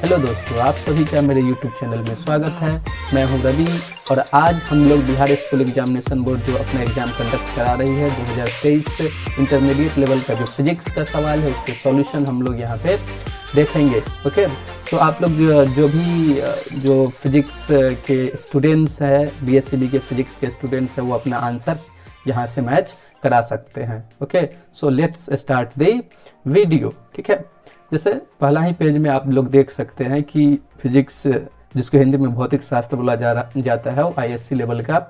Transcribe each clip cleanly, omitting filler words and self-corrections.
Hello दोस्तों, आप सभी का मेरे YouTube चैनल में स्वागत है। मैं हूं रवि और आज हम लोग बिहार स्कूल एग्जामिनेशन बोर्ड जो अपना एग्जाम कंडक्ट करा रही है 2023 इंटरमीडिएट लेवल का जो फिजिक्स का सवाल है उसके सॉल्यूशन हम लोग यहाँ पे देखेंगे। ओके, तो आप लोग जो फिजिक्स के स्टूडेंट्स हैं, BSc के फिजिक्स के स्टूडेंट्स हैं, वो अपना आंसर यहाँ से मैच करा सकते हैं। Okay, so let's start the video. ठीक है, जैसे पहला ही पेज में आप लोग देख सकते हैं कि फिजिक्स, जिसको हिंदी में भौतिक शास्त्र बोला जाता है, वो ISC लेवल का।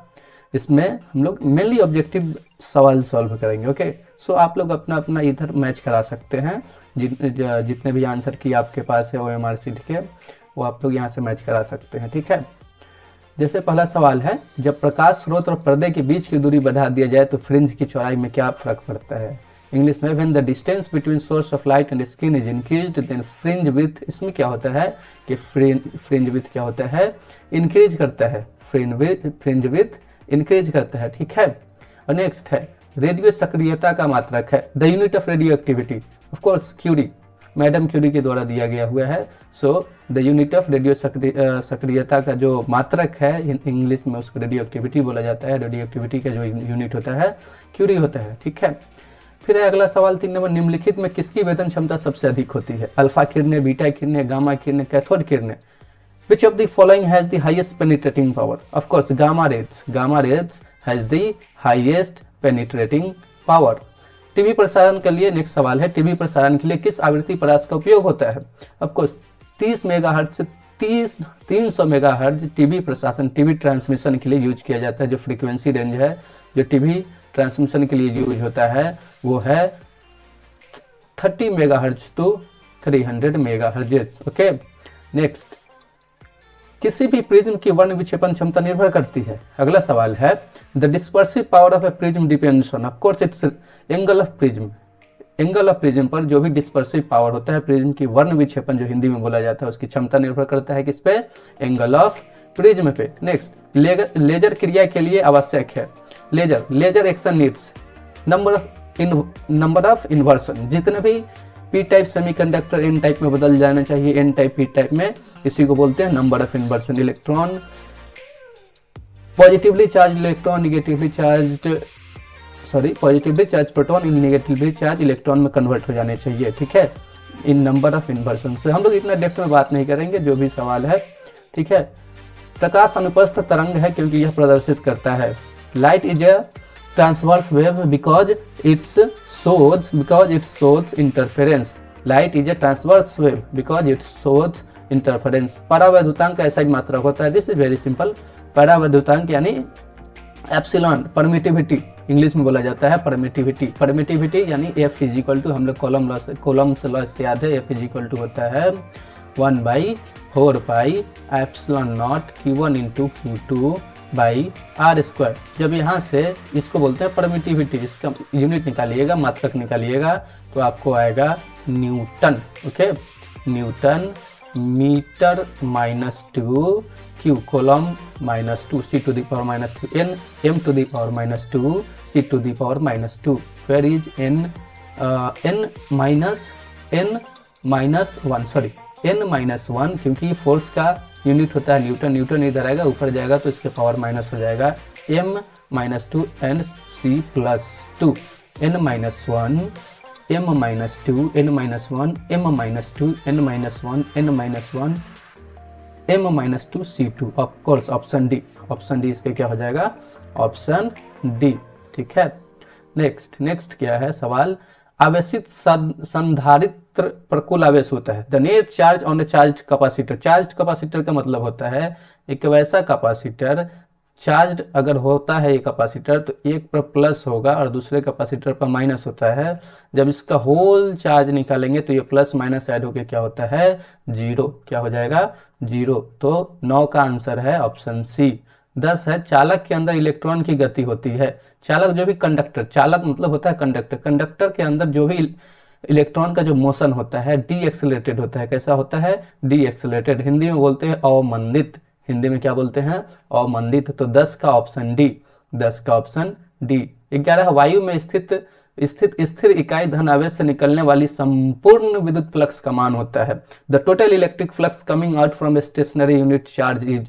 इसमें हम लोग मेनली ऑब्जेक्टिव सवाल सॉल्व करेंगे। ओके, सो आप लोग अपना अपना इधर मैच करा सकते हैं। जितने भी आंसर की आपके पास है OMR शीट के, वो आप लोग यहाँ से मैच करा सकते हैं। ठीक है, जैसे पहला सवाल है, जब प्रकाश स्रोत और पर्दे के बीच की दूरी बढ़ा दिया जाए तो फ्रिंज की चौड़ाई में क्या फर्क पड़ता है। इंग्लिश में when the distance between source of light and skin is increased then fringe width. इसमें क्या होता है कि फ्रिंज विड्थ क्या होता है, इंक्रीज करता है। फ्रिंज विड्थ इंक्रीज करता है। ठीक है, और नेक्स्ट है, रेडियो सक्रियता का मात्रक है। The unit of radio activity, of course Curie, madam Curie के द्वारा दिया गया हुआ है। So the unit of radio सक्रियता का जो मात्रक है, इंग्लिश में उसको रेडियो एक्टिविटी बोला जाता है। रेडियो एक्टिविटी का जो यूनिट होता है क्यूरी होता है। ठीक है, फिर है अगला सवाल 3 नंबर, निम्नलिखित में किसकी वेतन क्षमता सबसे अधिक होती है। अल्फा किरणें, बीटा किरणें, गामा किरणें, कैथोड किरणें। Which of the following has the highest penetrating power. Of course gamma rays has the highest penetrating power. TV प्रसारण के लिए नेक्स्ट सवाल है, टीवी प्रसारण के लिए किस आवृत्ति परास का उपयोग होता है। ऑफ कोर्स 30 मेगाहर्ट्ज से 300 मेगाहर्ट्ज टीवी प्रसारण, टीवी ट्रांसमिशन के लिए यूज किया जाता है। जो फ्रीक्वेंसी रेंज है जो टीवी ट्रांसमिशन के लिए यूज होता है वो है 30 megahertz to 300 megahertz. Okay, next, किसी भी प्रिज्म की वर्ण विक्षेपण क्षमता निर्भर करती है। अगला सवाल है, the dispersive power of A prism depends on, of course it's angle of prism. Angle of prism पर जो भी डिस्पर्सिव पावर होता है, प्रिज्म की वर्ण विक्षेपण जो हिंदी में बोला जाता है, उसकी क्षमता निर्भर करता है किस पे, एंगल ऑफ प्रिज्म पे। नेक्स्ट, लेजर क्रिया के लिए आवश्यक है। Laser action needs number of inversion. जितने भी P type semiconductor N type में बदल जाना चाहिए, एन टाइप पी टाइप में, इसी को बोलते हैं number of inversion. Electron, positively charge electron, positively charge proton in negatively charge electron में कन्वर्ट हो जाने चाहिए। ठीक है, इन नंबर ऑफ इन्वर्सन से हम लोग इतना डेप्थ में बात नहीं करेंगे, जो भी सवाल है। ठीक है, प्रकाश अनुप्रस्थ तरंग है क्योंकि यह प्रदर्शित करता है। Light is a transverse wave because its shows interference. Light is a transverse wave because its shows interference. परावैद्युतांक ऐसा ही मात्रक होता है। This is very simple. परावैद्युतांक यानी एप्सिलॉन, परमिटिविटी इंग्लिश में बोला जाता है। परमिटिविटी यानी F इजिकल टू, हम लोग कॉलम से लॉ से याद है, F इजिकल टू होता है 1/4 pi epsilon not Q1 into Q2 by R square. जब यहाँ से इसको बोलते हैं परमिटिविटी, इसका यूनिट निकालिएगा, मात्रक निकालिएगा, तो आपको आएगा newton. Okay, newton metre -2 Q coulomb -2 C to the power -2 N M to the power -2 C to the power -2। Where is N -1, क्योंकि फोर्स का यूनिट होता है न्यूटन इधर आएगा, ऊपर जाएगा तो इसके पावर माइनस हो जाएगा। M-2 and C+2 N-1 M-2 N-1 M-2 N-1 N-1 M-2 C2। Of course option D इसके क्या हो जाएगा, ऑप्शन डी। ठीक है, नेक्स्ट क्या है सवाल, आवेशित संधारित्र पर कुल आवेश होता है। The net charge on A charge capacitor. Charge capacitor का मतलब होता है एक वैसा कैपेसिटर, चार्ज अगर होता है ये कैपेसिटर तो एक पर प्लस होगा और दूसरे कैपेसिटर पर माइनस होता है। जब इसका होल चार्ज निकालेंगे तो ये प्लस माइनस ऐड होकर क्या होता है, 0। क्या हो जाएगा, 0। तो 9 का आंसर है ऑप्शन सी। 10 है, चालक के अंदर इलेक्ट्रॉन की गति होती है। चालक जो भी कंडक्टर, चालक मतलब होता है कंडक्टर के अंदर जो भी इलेक्ट्रॉन का जो मोशन होता है डी एक्सेलरेटेड होता है। कैसा होता है, डी एक्सेलरेटेड। हिंदी में बोलते हैं अवमंदित। हिंदी में क्या बोलते हैं, अवमंदित। तो 10 का ऑप्शन डी। 11 वायु में स्थित स्थित स्थिर इकाई धन आवेश से निकलने वाली संपूर्ण विद्युत फ्लक्स का मान होता है। The total electric flux coming out from stationary unit charge is,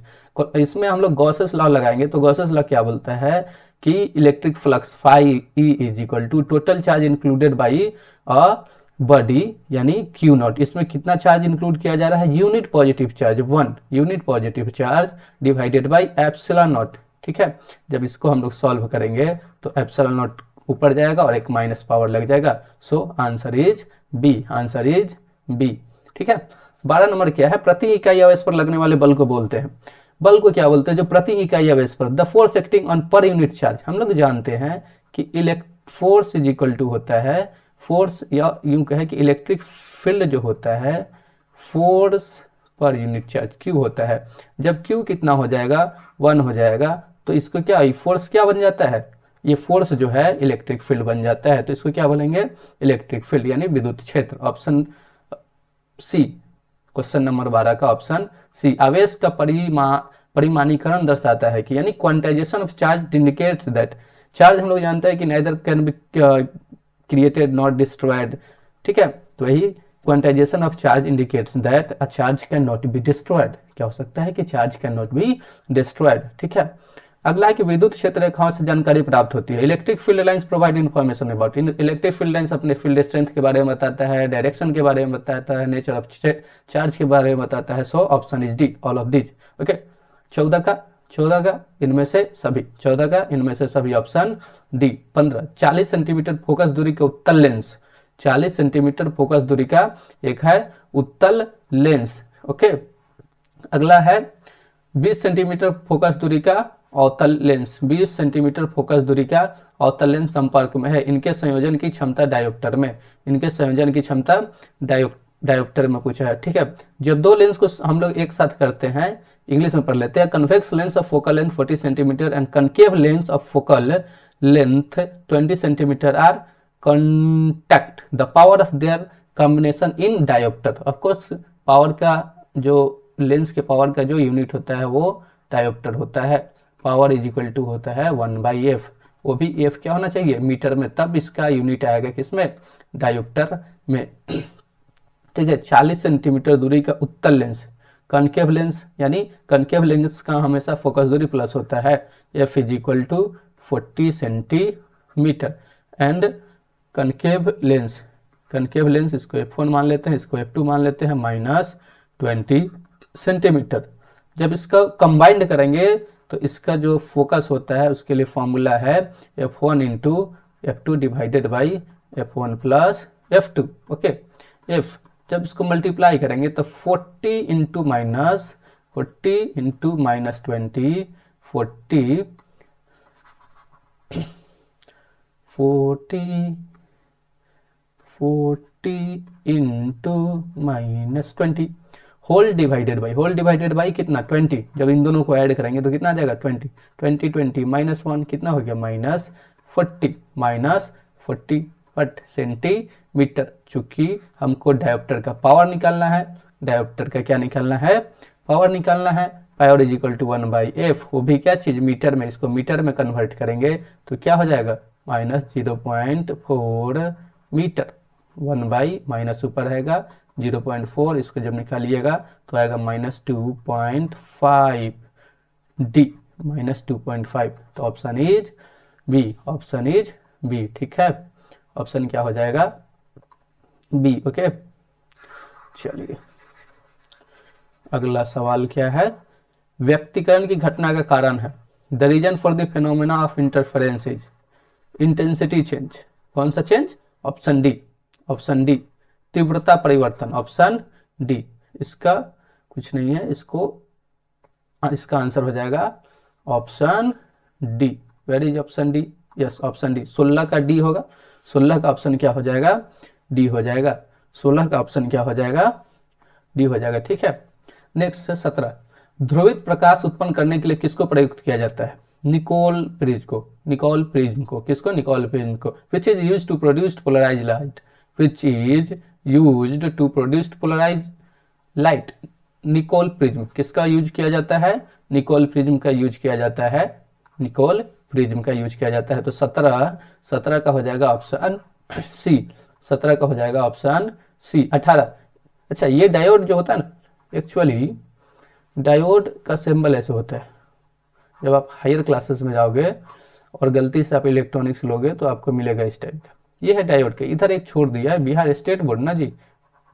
इसमें हम लोग गॉसेस लॉ लगाएंगे। तो गॉसेस लॉ क्या बोलता है कि electric flux phi E is equal to total charge included by a body यानी क्यू नॉट। इसमें कितना चार्ज इंक्लूड किया जा रहा है, unit positive charge 1 unit positive charge divided by epsilon naught. ठीक है, जब इसको हम लोग सॉल्व करेंगे तो एप्सिलॉन नॉट ऊपर जाएगा और एक माइनस पावर लग जाएगा। So answer is B, answer is B. ठीक है, 12 नंबर क्या है, प्रति इकाई आवेश पर लगने वाले बल को बोलते हैं। बल को क्या बोलते हैं, जो प्रति इकाई आवेश पर, the force acting on per unit charge. हम लोग जानते हैं कि फोर्स इज इक्वल टू होता है फोर्स, या यूं कहे कि इलेक्ट्रिक फील्ड जो होता है force per unit charge Q होता है। जब क्यू कितना हो जाएगा 1 हो जाएगा तो इसको क्या, फोर्स क्या बन जाता है, ये फोर्स जो है इलेक्ट्रिक फील्ड बन जाता है। तो इसको क्या बोलेंगे, इलेक्ट्रिक फील्ड यानी विद्युत क्षेत्र। ऑप्शन सी, क्वेश्चन नंबर 12 का ऑप्शन सी। आवेश का परिमाणीकरण दर्शाता है कि, यानी quantization of charge indicates that, charge हम लोग जानते हैं कि neither can be created not destroyed. ठीक है, तो वही quantization of charge indicates that a charge can not be destroyed. क्या हो सकता है कि charge can not be destroyed. ठीक है, अगला है कि विद्युत क्षेत्र रेखाओं से जानकारी प्राप्त होती है। Electric field lines provide information about, electric field lines अपने फील्ड स्ट्रेंथ के बारे में बताता है, डायरेक्शन के बारे में बताता है, नेचर ऑफ चार्ज के बारे में बताता है। So option is D, all of this. Okay, 14 का इनमें से सभी, 14 का इनमें से सभी, ऑप्शन डी। 15, 40 सेंटीमीटर फोकस दूरी के उत्तल लेंस, 40 सेंटीमीटर फोकस दूरी का एक है उत्तल लेंस। ओके, अगला है 20 सेंटीमीटर फोकस दूरी का अवतल लेंस, 20 सेंटीमीटर फोकस दूरी का अवतल लेंस संपर्क में है। इनके संयोजन की क्षमता डायोप्टर में, इनके संयोजन की क्षमता डायोप्टर में पूछा है। ठीक है, जब दो लेंस को हम लोग एक साथ करते हैं, इंग्लिश में पढ़ लेते हैं। Convex lens of focal length 40 centimetre and concave lens of focal length 20 centimetre are contact, the power of their combination in dioptre. Of course power का जो लेंस के पावर का जो यूनिट होता है वो डायोप्टर होता है। पावर इज इक्वल टू होता है 1/f, वो भी f क्या होना चाहिए, मीटर में, तब इसका यूनिट आएगा किसमें, डायोप्टर में। ठीक है, 40 सेंटीमीटर दूरी का उत्तल लेंस, कनकेव लेंस, यानी कनकेव लेंस का हमेशा फोकस दूरी प्लस होता है। f is equal to 40 centimetre and concave lens इसको f1 मान लेते हैं, इसको f2 मान लेते हैं, -20 सेंटीमीटर। जब इसका कंबाइंड करेंगे तो इसका जो फोकस होता है उसके लिए फॉर्मूला है f1 into f2 divided by f1 plus f2। Okay, f जब इसको मल्टीप्लाई करेंगे तो 40 into minus 20 40 into -20 whole divided by कितना 20। जब इन दोनों को ऐड करेंगे तो कितना आ जाएगा 20 -1 कितना हो गया -40 बट सेंटीमीटर। चूंकि हमको डायोप्टर का पावर निकालना है, डायोप्टर का क्या निकालना है, पावर निकालना है। Power is equal to 1/f, वो भी क्या चीज, मीटर में। इसको मीटर में कन्वर्ट करेंगे तो क्या हो जाएगा -0.4 मीटर। 1 माइनस ऊपर रहेगा 0.4, इसको जब निकालिएगा तो आएगा -2.5 डी, -2.5। तो ऑप्शन इज बी। ठीक है, ऑप्शन क्या हो जाएगा, बी। ओके, चलिए अगला सवाल क्या है, व्यक्तिकरण की घटना का कारण है। The reason for the phenomena of interference is intensity change. कौन सा चेंज, ऑप्शन डी तीव्रता परिवर्तन, ऑप्शन डी। इसका कुछ नहीं है, इसका आंसर हो जाएगा option D. Where is option D, yes option D. 16 का डी होगा, 16 का ऑप्शन क्या हो जाएगा, डी हो जाएगा। 16 का ऑप्शन क्या हो जाएगा, डी हो जाएगा। ठीक है, नेक्स्ट 17, ध्रुवित प्रकाश उत्पन्न करने के लिए किसको प्रयुक्त किया जाता है, निकोल प्रिज्म को। किसको, निकोल प्रिज्म को। Which is use to produce polarise light, Nicol prism किसका यूज किया जाता है, निकोल प्रिज्म का यूज किया जाता है निकोल प्रिज्म का यूज किया जाता है। तो 17 का हो जाएगा ऑप्शन सी, 17 का हो जाएगा ऑप्शन सी। 18, अच्छा ये डायोड जो होता है ना, एक्चुअली डायोड का सिंबल ऐसे होता है, जब आप हायर क्लासेस में जाओगे और गलती से आप इलेक्ट्रॉनिक्स लोगे तो आपको मिलेगा इस टाइप का। ये है डायोड के, इधर एक छोड़ दिया है बिहार स्टेट बोर्ड ना जी,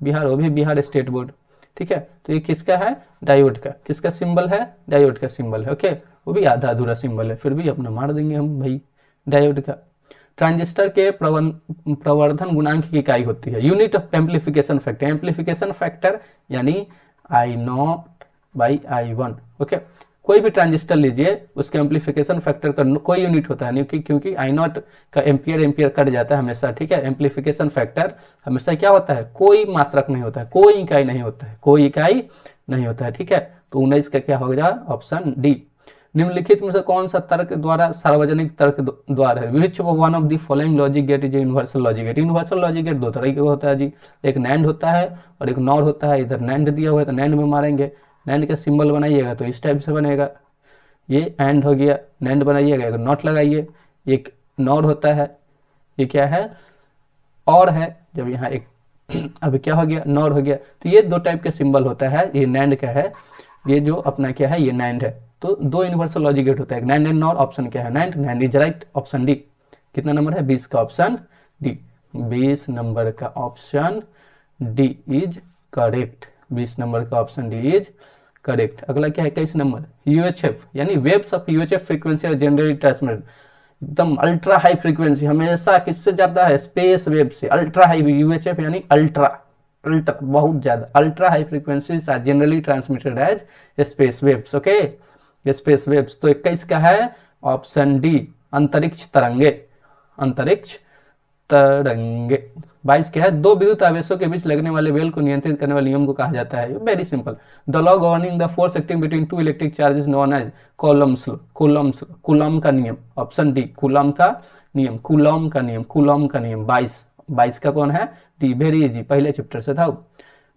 बिहार, वो भी बिहार स्टेट बोर्ड, ठीक है। तो ये किसका है, डायोड का, किसका सिंबल है, डायोड का सिंबल है, ओके। वो भी आधा अधूरा सिंबल है, फिर भी अपना मार देंगे हम भाई डायोड का। ट्रांजिस्टर के प्रवर्धन गुणांक की इकाई होती है, unit of amplification factor, amplification factor यानी I0/I1, ओके। कोई भी ट्रांजिस्टर लीजिए, उसके एम्पलीफिकेशन फैक्टर का कोई यूनिट होता है नहीं, क्योंकि I0 का एम्पियर कट जाता है हमेशा, ठीक है। एम्पलीफिकेशन फैक्टर हमेशा क्या होता है, कोई मात्रक नहीं होता है, कोई इकाई नहीं होता है, कोई इकाई नहीं होता है, ठीक है। तो 19 का क्या हो जाएगा, ऑप्शन डी। निम्नलिखित में से कौन सा तर्क द्वारा सार्वजनिक तर्क द्वार है, which one of the following logic gate is universal logic gate. Universal logic gate दो तरह का होता है जी, एक नैंड होता है और एक नॉर होता है। इधर नैंड दिया हुआ है तो नैंड में मारेंगे, नैंड का सिंबल बनाइएगा तो इस टाइप से बनेगा, ये एंड हो गया, नैंड बनाइएगा, एक नॉट लगाइए, एक नॉर होता है, ये क्या है, और है, जब यहाँ एक अब क्या हो गया, नॉर हो गया। तो ये दो टाइप का सिंबल होता है, ये नैंड का है, ये जो अपना क्या है, ये नैंड है। तो दो यूनिवर्सल लॉजिक गेट होता है, नैंड एंड नॉर। ऑप्शन क्या है, NAND, NAND is right, option D. कितना नंबर है, 20 का ऑप्शन डी, 20 नंबर का option D is correct, 20 number का ऑप्शन डी इज करेक्ट। अगला क्या है, 21 नंबर, यूएचएफ यानी waves of UHF frequency are generally transmitted, एकदम अल्ट्रा हाई फ्रीक्वेंसी, हमेशा किससे जाता है, स्पेस वेव से। अल्ट्रा हाई, यूएचएफ यानी अल्ट्रा, अल्ट्रा बहुत ज्यादा, ultra high frequencies are generally transmitted as space waves, okay, space waves. तो 21 का है ऑप्शन डी, अंतरिक्ष तरंगे, अंतरिक्ष तरंगे। 22 क्या है, दो विद्युत आवेशों के बीच लगने वाले बेल को नियंत्रित करने वाले नियम को कहा जाता है, very simple, the law governing the force acting between two electric charges known as Coulomb's law, Coulomb का नियम, ऑप्शन डी, कूलम का नियम, कूलम का नियम, कूलम का नियम। 22 का कौन है, डी, वेरी इजी, पहले चैप्टर से था।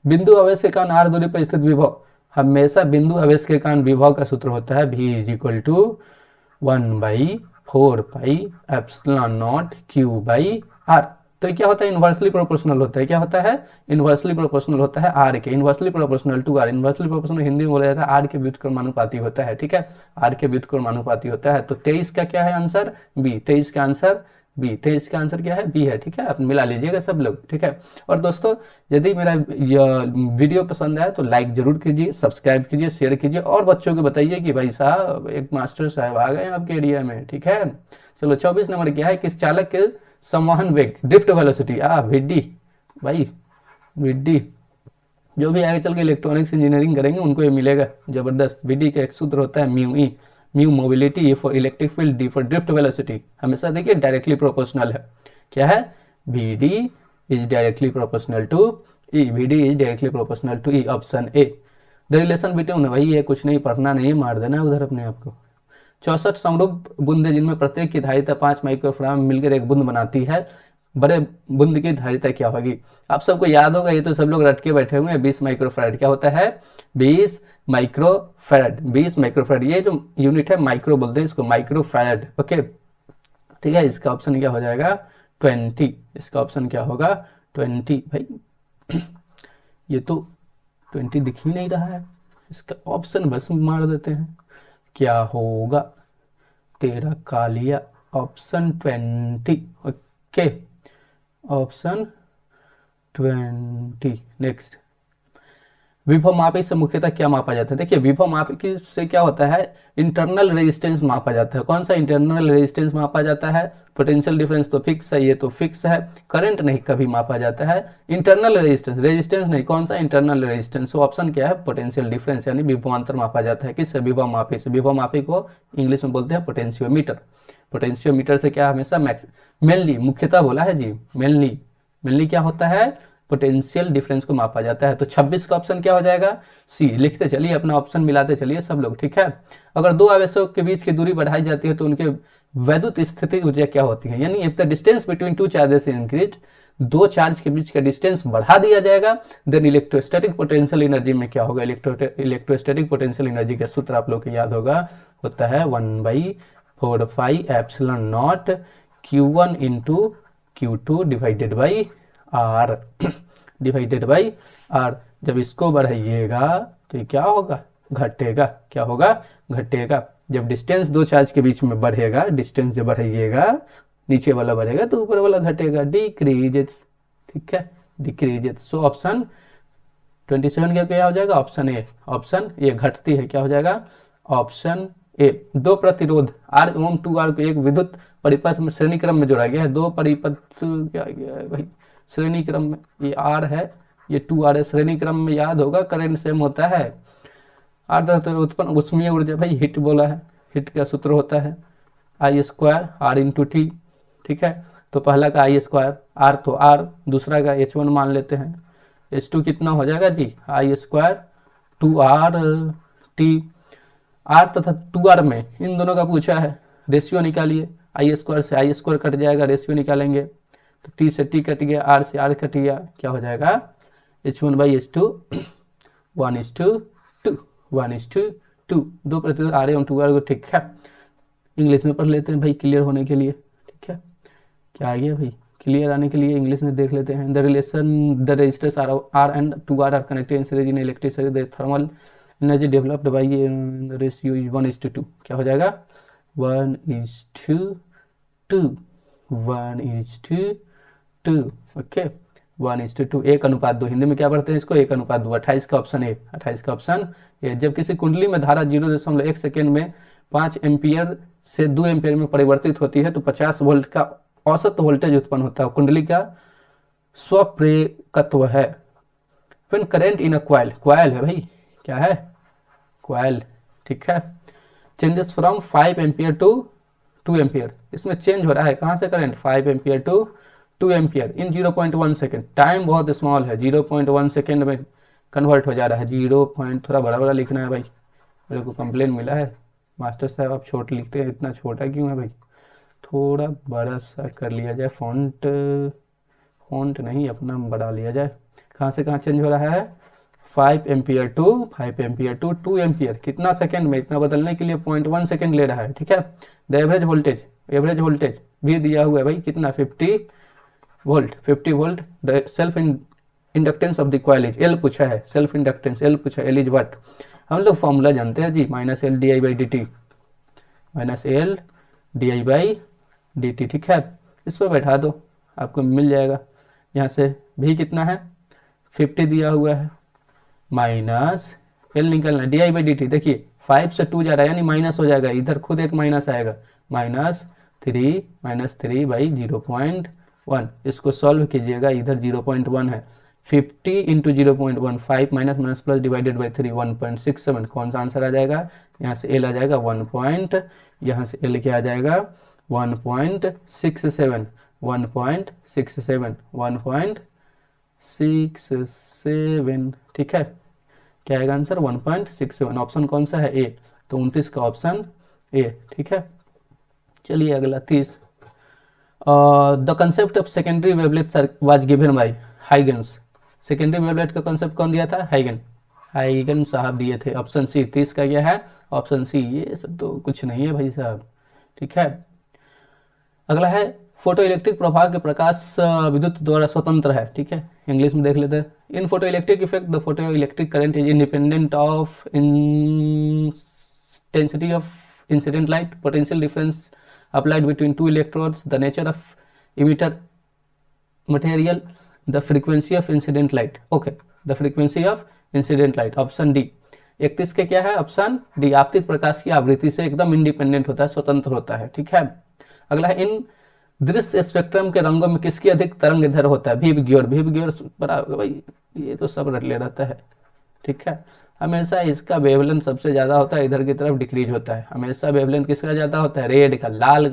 बिंदु आवेश के कारण r दूरी पर स्थित विभव, हमेशा बिंदु आवेश के कारण विभव का सूत्र होता है V is equal to 1/4πε0 Q/r। तो क्या होता है, इन्वर्सली प्रोपोर्शनल होता है, क्या होता है, इन्वर्सली प्रोपोर्शनल होता है r के, inversely proportional to r, inversely proportional Hindi में बोला जाता है r के व्युत्क्रमानुपाती होता है, ठीक है, r के व्युत्क्रमानुपाती होता है। तो 23 का क्या है आंसर, बी, 23 का आंसर बी, 23 का आंसर क्या है, बी है, ठीक है। आप मिला लीजिएगा सब लोग, ठीक है। और दोस्तों यदि मेरा वीडियो पसंद आया तो लाइक जरूर कीजिए, सब्सक्राइब कीजिए, शेयर कीजिए, और बच्चों को बताइए कि भाई साहब एक मास्टर साहब आ गए आपके एरिया में, ठीक है। चलो 24 नंबर क्या है, किस चालक के संवहन वेग, ड्रिफ्ट वेलोसिटी, वीडी, भाई वीडी, जो भी आगे चल के इलेक्ट्रॉनिक्स इंजीनियरिंग करेंगे उनको ये मिलेगा जबरदस्त। वीडी का एक सूत्र होता है mu E, mu mobility, E for electric field, D for drift velocity, हमेशा देखिए डायरेक्टली प्रोपोर्शनल है, क्या है, V D is directly proportional to E, V D is directly proportional to E, option A. The relation between, वही है, कुछ नहीं पढ़ना नहीं है, मार देना उधर अपने आपको। 64 समरूप बूंदे जिनमें प्रत्येक की धारिता 5 माइक्रोफाराड मिलकर एक बूंद बनाती है, बड़े बूंद की धारिता क्या होगी। आप सबको याद होगा, ये तो सब लोग रट के बैठे हुए हैं, 20 माइक्रोफाराड क्या होता है, 20 माइक्रोफाराड, 20 माइक्रोफाराड, ये जो यूनिट है माइक्रो बोलते हैं इसको, माइक्रोफाराड, ओके, ठीक है। इसका ऑप्शन क्या हो जाएगा, 20, इसका ऑप्शन क्या होगा, 20। भाई ये तो 20 दिख ही नहीं रहा है, इसका ऑप्शन बस मार देते हैं, क्या होगा तेरा Kaliya, option 20, okay, option 20। Next, विभव मापी से मुख्यतः क्या मापा जाता है। देखिए विभव मापी से क्या होता है, इंटरनल रेजिस्टेंस मापा जाता है। कौन सा इंटरनल रेजिस्टेंस मापा जाता है, पोटेंशियल डिफरेंस तो फिक्स है, ये तो फिक्स है, करंट नहीं कभी मापा जाता है, इंटरनल रेजिस्टेंस, रेजिस्टेंस नहीं, कौन सा इंटरनल रेजिस्टेंस, तो ऑप्शन क्या है, पोटेंशियल डिफरेंस यानी विभवांतर मापा जाता है, किससे, विभव मापी से। विभव मापी को इंग्लिश में बोलते हैं पोटेंशियोमीटर, पोटेंशियोमीटर से क्या हमेशा मेनली, मुख्यतः बोला है जी, मेनली क्या होता है, पोटेंशियल डिफरेंस को मापा जाता है। तो 26 का ऑप्शन क्या हो जाएगा, सी। लिखते चलिए, अपना ऑप्शन मिलाते चलिए सब लोग, ठीक है। अगर दो आवेशों के बीच की दूरी बढ़ाई जाती है तो उनके वैद्युत स्थिति ऊर्जा क्या होती है, यानी if the distance between two charges increase, दो चार्ज के बीच का डिस्टेंस बढ़ा दिया जाएगा, देन इलेक्ट्रोस्टैटिक पोटेंशियल एनर्जी में क्या होगा, इलेक्ट्रोस्टैटिक पोटेंशियल एनर्जी का सूत्र आप लोग को याद होगा, होता है 1/4 4 pi epsilon not Q1 into Q2 divided by R divided by R। जब इसको बढ़ाइएगा तो ये क्या होगा, घटेगा। क्या होगा, घटेगा। जब डिस्टेंस दो चार्ज के बीच में बढ़ेगा, डिस्टेंस जब बढ़ाइएगा, नीचे वाला बढ़ेगा तो ऊपर वाला घटेगा, डिक्रीजेस। ठीक है, डिक्रीजेस। सो ऑप्शन 27 क्या हो जाएगा, ऑप्शन ए। ऑप्शन ए घटती है, क्या हो जाएगा, ऑप्शन ए। दो प्रतिरोध R एवं 2R को एक विद्युत परिपथ में श्रेणी क्रम में जोड़ा गया है। दो परिपथ क्या गया है भाई, श्रेणी क्रम में, ये R है, ये 2R है, श्रेणी क्रम में याद होगा करंट सेम होता है। R तो उत्पन्न ऊष्मीय ऊर्जा भाई, हिट बोला है, हिट का सूत्र होता है I² R इंटू टी। ठीक है, तो पहला का I² R तो R, दूसरा का H1 मान लेते हैं। H2 कितना हो जाएगा जी, I² 2R T। R तथा 2R में इन दोनों का पूछा है, रेशियो निकालिए। I² से I² कट जाएगा, रेशियो निकालेंगे तो T से T कट गया, R से R कट गया, क्या हो जाएगा, H1 बाई H2 1:2 1:2। दो प्रतिरोध R एवं 2R को, ठीक है, इंग्लिश में पढ़ लेते हैं भाई क्लियर होने के लिए। ठीक है, क्या आ गया भाई, क्लियर आने के लिए इंग्लिश में देख लेते हैं। The relation the resistors R and 2R are connected in series in electric circuit, the thermal energy developed by the ratio is 1:2। क्या हो जाएगा, 1:2 1:2। ओके, 1:2, 1:2। हिंदी में क्या पढ़ते हैं इसको, 1:2। 28 का ऑप्शन ए, 28 का ऑप्शन ए। जब किसी कुंडली में धारा 0.1 सेकेंड में 5 एम्पियर से 2 एम्पियर में परिवर्तित होती है तो 50 वोल्ट का औसत वोल्टेज उत्पन्न होता है। कुंडली का स्वप्रेरकत्व है। फिर current in a coil, coil है भाई, क्या है, क्वाइल। ठीक है, changes from 5 ampere to 2 ampere. इसमें चेंज हो रहा है कहाँ से current, 5 ampere to 2 ampere in 0.1 second. Time बहुत स्मॉल है, 0.1 सेकेंड में कन्वर्ट हो जा रहा है। 0. थोड़ा बड़ा बड़ा लिखना है भाई, मेरे को कंप्लेन मिला है, मास्टर साहब आप छोट लिखते हैं, इतना छोटा क्यों है भाई, थोड़ा बड़ा सा कर लिया जाए। फॉन्ट नहीं, अपना बढ़ा लिया जाए। कहाँ से कहाँ चेंज हो रहा है, 5 एम्पियर टू 2 एम्पियर। कितना सेकेंड में, इतना बदलने के लिए 0.1 सेकेंड ले रहा है। ठीक है, द एवरेज वोल्टेज भी दिया हुआ है भाई, कितना, 50 volt. The self inductance of the coil is, L पूछा है, सेल्फ इंडक्टेंस एल पूछा, एल इज व्हाट, हम लोग फॉर्मूला जानते हैं जी, -L di/dt, -L di/dt। ठीक है, इस पर बैठा दो, आपको मिल जाएगा। यहाँ से भी कितना है, 50 दिया हुआ है, -L निकलना, di/dt। देखिए 5 से 2 जा रहा है, यानी माइनस हो जाएगा, इधर खुद एक माइनस आएगा, -3 बाई 0.1। इसको सॉल्व कीजिएगा, इधर 0.1 है, 50 into 0.1, 5 minus plus divided by 3, 1.67। कौन सा आंसर आ जाएगा, यहाँ से एल आ जाएगा 1. यहाँ से एल क्या आ जाएगा, 1.67। 1.67। ठीक है, क्या आएगा आंसर, 1.67। ऑप्शन कौन सा है, ए, तो 29 का ऑप्शन ए। ठीक है, चलिए अगला 30। The concept of secondary wavelet was given by Huygens. Secondary wavelet का कंसेप्ट कौन दिया था, हाइगन साहब दिए थे। Option C. 30 का क्या है, ऑप्शन सी। ये सब तो कुछ नहीं है भाई साहब। ठीक है, अगला है फोटो इलेक्ट्रिक प्रभाव के प्रकाश विद्युत द्वारा स्वतंत्र है। ठीक है, इंग्लिश में देख लेते हैं। In photo electric effect the photo electric current is independent of intensity of incident light, potential difference applied between two electrodes, the nature of emitter material, the frequency of incident light. Okay, the frequency of incident light, option D. 31 के क्या है, option D, आपतित प्रकाश की आवृत्ति से एकदम independent होता है, स्वतंत्र होता है। ठीक है, अगला है इन दृश्य स्पेक्ट्रम के रंगों में किसकी अधिक तरंग दैर्घ्य होता है, विबग्योर बराबर भाई, ये तो सब रट ले रहता है। ठीक है, हमेशा इसका वेवलेंथ सबसे ज्यादा होता है, इधर की तरफ डिक्रीज होता है। हमेशा वेवलेंथ किसका ज्यादा होता है, रेड का, लाल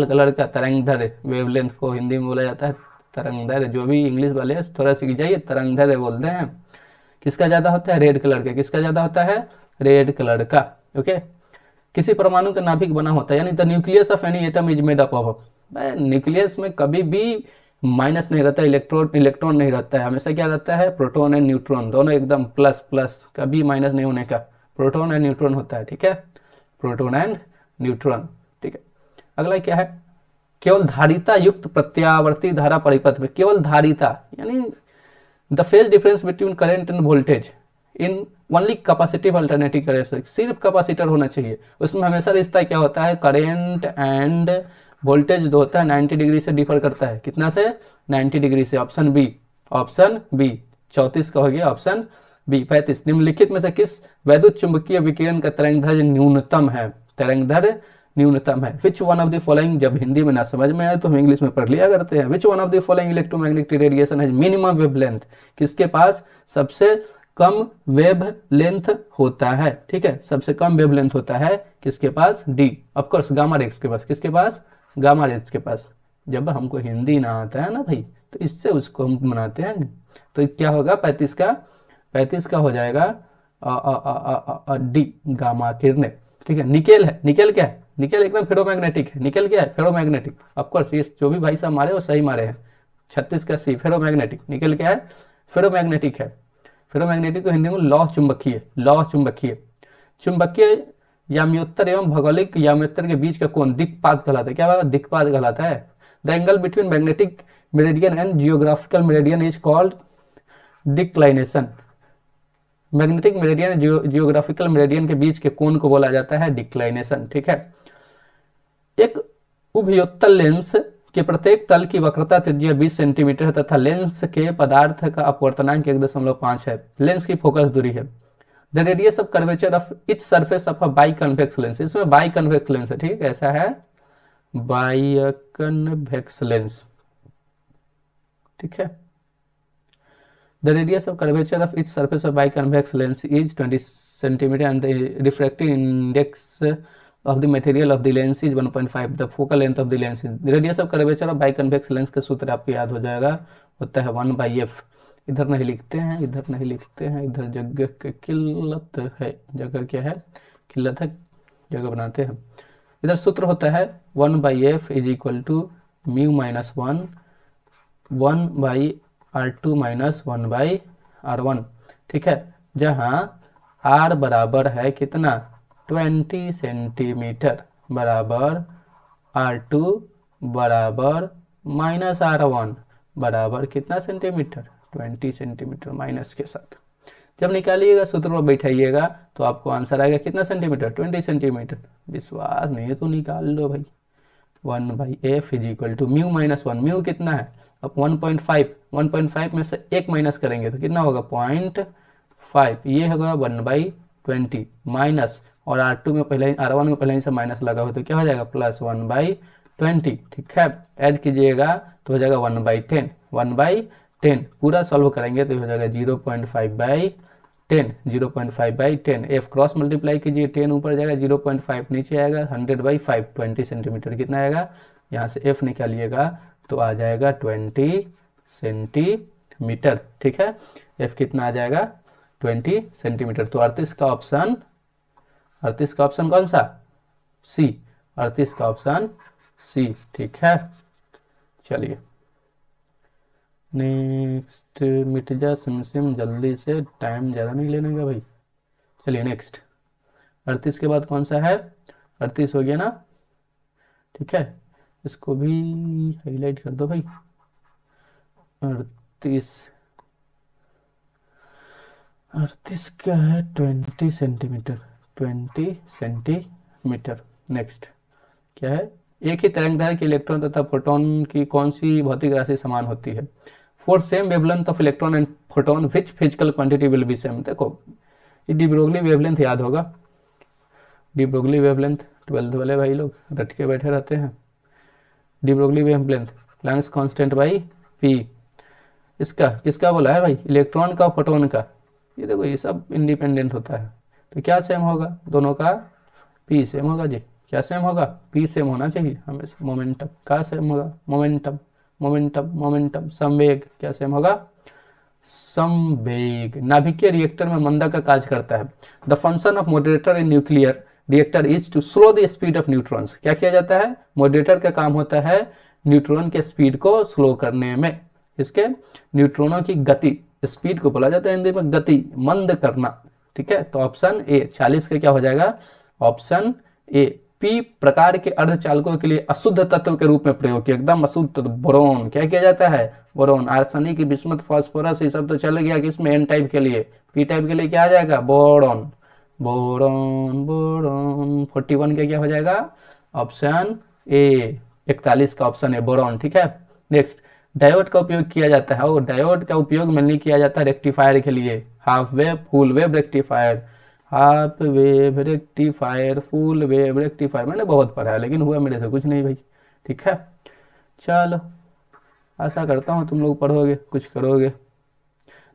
कलर का तरंगदैर्घ्य, वेवलेंथ को हिंदी में बोला जाता है तरंगदैर्घ्य। जो भी इंग्लिश वाले थोड़ा सीख जाइए, तरंगदैर्घ्य बोलते हैं। किसका ज्यादा होता है, रेड कलर का। किसका ज्यादा होता है, रेड कलर का। ओके, किसी परमाणु का नाभिक बना होता है, यानी the nucleus of any atom is made up of. Nucleus में कभी भी माइनस नहीं रहता, इलेक्ट्रॉन नहीं रहता है, हमेशा क्या रहता है, प्रोटॉन एंड न्यूट्रॉन, दोनों एकदम प्लस, कभी माइनस नहीं होने का, प्रोटॉन एंड न्यूट्रॉन होता है। ठीक है, प्रोटॉन एंड न्यूट्रॉन। ठीक है, अगला क्या है, केवल धारिता युक्त प्रत्यावर्ती धारा परिपथ में, केवल धारिता यानी the phase difference between current end voltage in only capacitive alternative current, सिर्फ कैपेसिटर होना चाहिए, उसमें हमेशा रिश्ता क्या होता है, करंट एंड वोल्टेज जो होता है 90 डिग्री से डिफर करता है, कितना से, 90 डिग्री से। ऑप्शन बी, ऑप्शन बी 34 का हो गया ऑप्शन बी। 35, निम्नलिखित में से किस वैद्युत चुंबकीय विकिरण का तरंगदैर्घ्य न्यूनतम है, तरंगदैर्घ्य न्यूनतम है। Which one of the following, जब हिंदी में ना समझ में आए तो हम इंग्लिश में पढ़ लिया करते हैं। विच one of the following electromagnetic radiation है मिनिमम वेवलेंथ, किसके पास सबसे कम वेव लेंथ होता है। ठीक है, सबसे कम वेव लेंथ होता है किसके पास, डी ऑफकोर्स गामा रेज के पास, किसके पास, गामा रेज के पास। जब हमको हिंदी ना आता है ना भाई तो इससे उसको हम बनाते हैं, तो क्या होगा 35 का हो जाएगा डी गामा किरणें। ठीक है, निकेल है, निकेल क्या है, निकेल एकदम फेरोमैग्नेटिक है, निकेल क्या है, फेरोमैग्नेटिक। ऑफकोर्स ये जो भी भाई साहब मारे वो सही मारे हैं, 36 का सी, फेरोमैग्नेटिक। निकेल क्या है, फेरोमैग्नेटिक है। फेरोमैग्नेटिक को हिंदी में लौह चुंबकीय, लौह चुंबकीय। चुंबकीय याम्योत्तर एवं भौगोलिक याम्योत्तर के बीच का कोण दिक्पात कहलाता है। क्या बात, दिक्पात कहलाता है। The angle between magnetic meridian and geographical meridian is called declination. Magnetic meridian geographical meridian के बीच के कोण को बोला जाता है डिक्लाइनेशन। ठीक है, एक उभयोत्तल लेंस के प्रत्येक तल की वक्रता त्रिज्या 20 सेंटीमीटर है तथा लेंस के पदार्थ का अपवर्तनांक 1.5 है। लेंस की फोकस दूरी है। The radius of curvature of each surface of a by convex lens, इसमें बाई कन्वेक्स लेंस है। ठीक है, ऐसा है बाई कन्वेक्स लेंस। ठीक है, the radius of curvature of each surface of by convex lens is 20 centimetre and the refractive index of the material of the lens is 1.5, the focal length of the lens is, the radius of curvature of biconvex lens का सूत्र आपको याद हो जाएगा, होता है 1/f। इधर नहीं लिखते हैं, इधर नहीं लिखते हैं, इधर जगह की किल्लत है, जगह क्या है, किल्लत है, जगह बनाते हैं। इधर सूत्र होता है 1/f is equal to mu minus 1/r2 minus 1/r1। ठीक है, जहाँ r बराबर है कितना, 20 सेंटीमीटर बराबर R2 बराबर माइनस R1 बराबर कितना सेंटीमीटर, 20 सेंटीमीटर माइनस के साथ। जब निकालिएगा सूत्र पर बैठाइएगा तो आपको आंसर आएगा कितना सेंटीमीटर, 20 सेंटीमीटर। विश्वास नहीं है तो निकाल लो भाई। 1/f is equal to mu minus 1, mu कितना है, अब 1.5 में से 1 माइनस करेंगे तो कितना होगा 0.5, ये होगा 1/20 माइनस, और R2 में पहले R1 में पहले ही से माइनस लगा हो तो क्या हो जाएगा प्लस 1/20। ठीक है, ऐड कीजिएगा तो हो जाएगा 1/10, 1/10 पूरा सॉल्व करेंगे तो हो जाएगा 0.5/10, 0.5/10। f क्रॉस मल्टीप्लाई कीजिए, 10 ऊपर जाएगा, 0.5 नीचे आएगा, 100/5 20 सेंटीमीटर कितना आएगा, यहाँ से f निकालिएगा तो आ जाएगा 20 सेंटीमीटर। ठीक है, f कितना आ जाएगा 20 सेंटीमीटर। तो 38 का ऑप्शन कौन सा, सी, 38 का ऑप्शन सी। ठीक है, चलिए नेक्स्ट, मिट जा सिम जल्दी से, टाइम ज़्यादा नहीं लेने का भाई। चलिए नेक्स्ट, 38 के बाद कौन सा है, 38 हो गया ना। ठीक है, इसको भी हाईलाइट कर दो भाई। 38 क्या है, 20 सेंटीमीटर, 20 सेंटीमीटर। नेक्स्ट क्या है, एक ही तरंगदैर्घ्य के इलेक्ट्रॉन तथा फोटोन की कौन सी भौतिक राशि समान होती है। For same wavelength of electron and photon which physical quantity will be same. देखो ये डी ब्रोगली वेवलेंथ याद होगा, डी ब्रोगली वेवलेंथ 12th वाले भाई लोग रट के बैठे रहते हैं। De Broglie wavelength Planck's constant by P, इसका किसका बोला है भाई, इलेक्ट्रॉन का फोटोन का। ये देखो ये सब इंडिपेंडेंट होता है तो क्या सेम होगा, दोनों का पी सेम होगा जी। क्या सेम होगा, पी सेम होना चाहिए हमेशा। मोमेंटम का सेम होगा, मोमेंटम मोमेंटम मोमेंटम। संवेग क्या सेम होगा, संवेग। नाभिकीय रिएक्टर में मंदा का कार्य करता है। The function of moderator in nuclear reactor is to slow the speed of neutrons. क्या किया जाता है, मॉडरेटर का काम होता है न्यूट्रॉन के स्पीड को स्लो करने में। इसके न्यूट्रॉनों की गति, स्पीड को बोला जाता है हिंदी में गति, मंद करना। ठीक है, तो ऑप्शन ए 40 का क्या हो जाएगा, ऑप्शन ए P पी प्रकार के अर्धचालकों के लिए अशुद्ध तत्व के रूप में प्रयोग किया, एकदम अशुद्ध तत्व बोरोन। क्या किया जाता है? बोरोन। आर्सेनिक, बिस्मथ, फास्फोरस, ये सब तो चल गया किसमें? एन टाइप के लिए। पी टाइप के लिए क्या आ जाएगा? बोरोन। बोरोन बोरोन 41 का क्या हो जाएगा? Option A. 41 का ऑप्शन है बोरोन। ठीक है, नेक्स्ट डायोड का उपयोग किया जाता है, और डायोड का उपयोग मेनली किया जाता है रेक्टिफायर के लिए। Half wave, full wave rectifier, half wave rectifier, full wave rectifier. मैंने बहुत पढ़ा है लेकिन हुआ मेरे से कुछ नहीं भाई। ठीक है, चलो आशा करता हूँ तुम लोग पढ़ोगे, कुछ करोगे।